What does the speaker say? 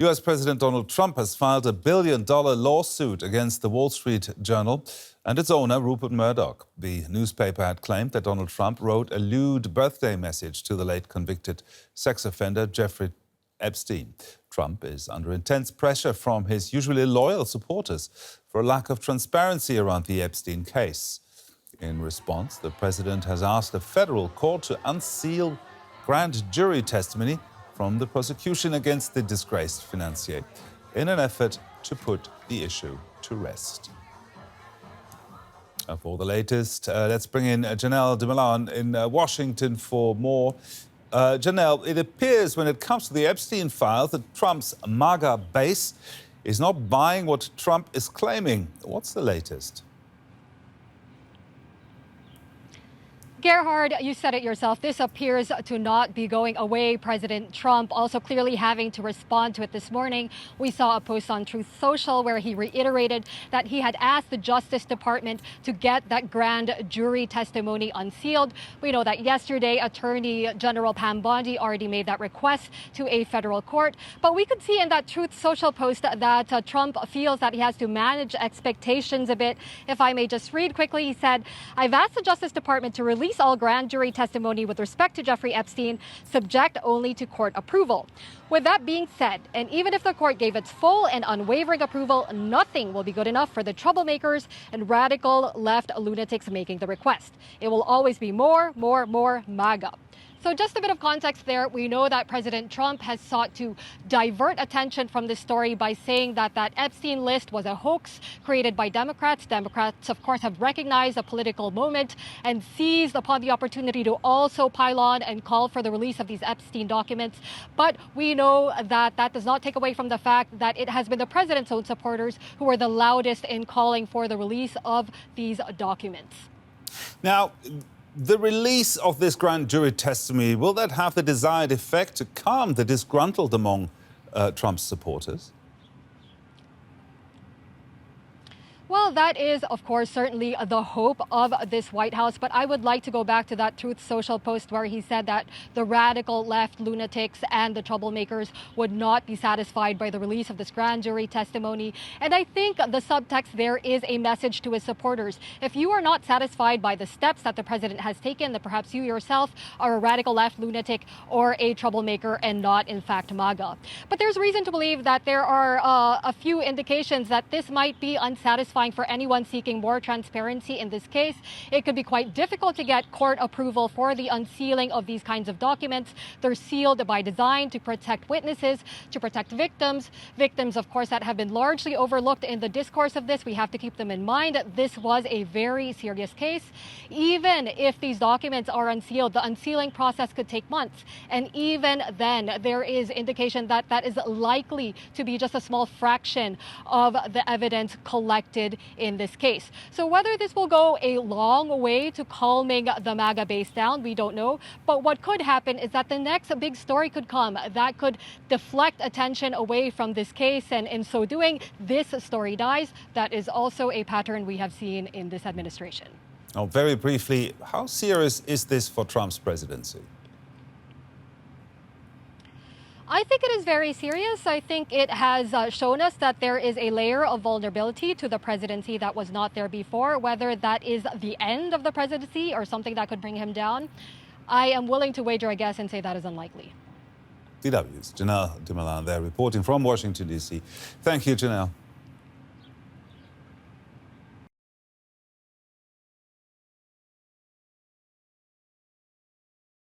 U.S. President Donald Trump has filed a billion-dollar lawsuit against the Wall Street Journal and its owner, Rupert Murdoch. The newspaper had claimed that Donald Trump wrote a lewd birthday message to the late convicted sex offender, Jeffrey Epstein. Trump is under intense pressure from his usually loyal supporters for a lack of transparency around the Epstein case. In response, the president has asked a federal court to unseal grand jury testimony from the prosecution against the disgraced financier in an effort to put the issue to rest. For the latest, let's bring in Janelle Dumalaon in Washington for more. Janelle, it appears when it comes to the Epstein files that Trump's MAGA base is not buying what Trump is claiming. What's the latest? Gerhard, you said it yourself. This appears to not be going away. President Trump also clearly having to respond to it this morning. We saw a post on Truth Social where he reiterated that he had asked the Justice Department to get that grand jury testimony unsealed. We know that yesterday, Attorney General Pam Bondi already made that request to a federal court. But we could see in that Truth Social post that Trump feels that he has to manage expectations a bit. If I may just read quickly, he said, "I've asked the Justice Department to release all grand jury testimony with respect to Jeffrey Epstein, subject only to court approval." With that being said, and even if the court gave its full and unwavering approval, nothing will be good enough for the troublemakers and radical left lunatics making the request. It will always be more MAGA. So just a bit of context there. We know that President Trump has sought to divert attention from this story by saying that that Epstein list was a hoax created by Democrats. Democrats, of course, have recognized a political moment and seized upon the opportunity to also pile on and call for the release of these Epstein documents. But we know that that does not take away from the fact that it has been the president's own supporters who are the loudest in calling for the release of these documents. Now, the release of this grand jury testimony, will that have the desired effect to calm the disgruntled among Trump's supporters? Well, that is, of course, certainly the hope of this White House. But I would like to go back to that Truth Social post where he said that the radical left lunatics and the troublemakers would not be satisfied by the release of this grand jury testimony. And I think the subtext there is a message to his supporters. If you are not satisfied by the steps that the president has taken, that perhaps you yourself are a radical left lunatic or a troublemaker and not, in fact, MAGA. But there's reason to believe that there are a few indications that this might be unsatisfying for anyone seeking more transparency in this case. It could be quite difficult to get court approval for the unsealing of these kinds of documents. They're sealed by design to protect witnesses, to protect victims. Victims, of course, that have been largely overlooked in the discourse of this. We have to keep them in mind. This was a very serious case. Even if these documents are unsealed, the unsealing process could take months. And even then, there is indication that that is likely to be just a small fraction of the evidence collected in this case. So whether this will go a long way to calming the MAGA base down, we don't know. But what could happen is that the next big story could come that could deflect attention away from this case. And in so doing, this story dies. That is also a pattern we have seen in this administration. Oh, very briefly, how serious is this for Trump's presidency? I think it is very serious. I think it has shown us that there is a layer of vulnerability to the presidency that was not there before. Whether that is the end of the presidency or something that could bring him down, I am willing to wager a guess and say that is unlikely. DW's Janelle Dumalaon there reporting from Washington, D.C. Thank you, Janelle.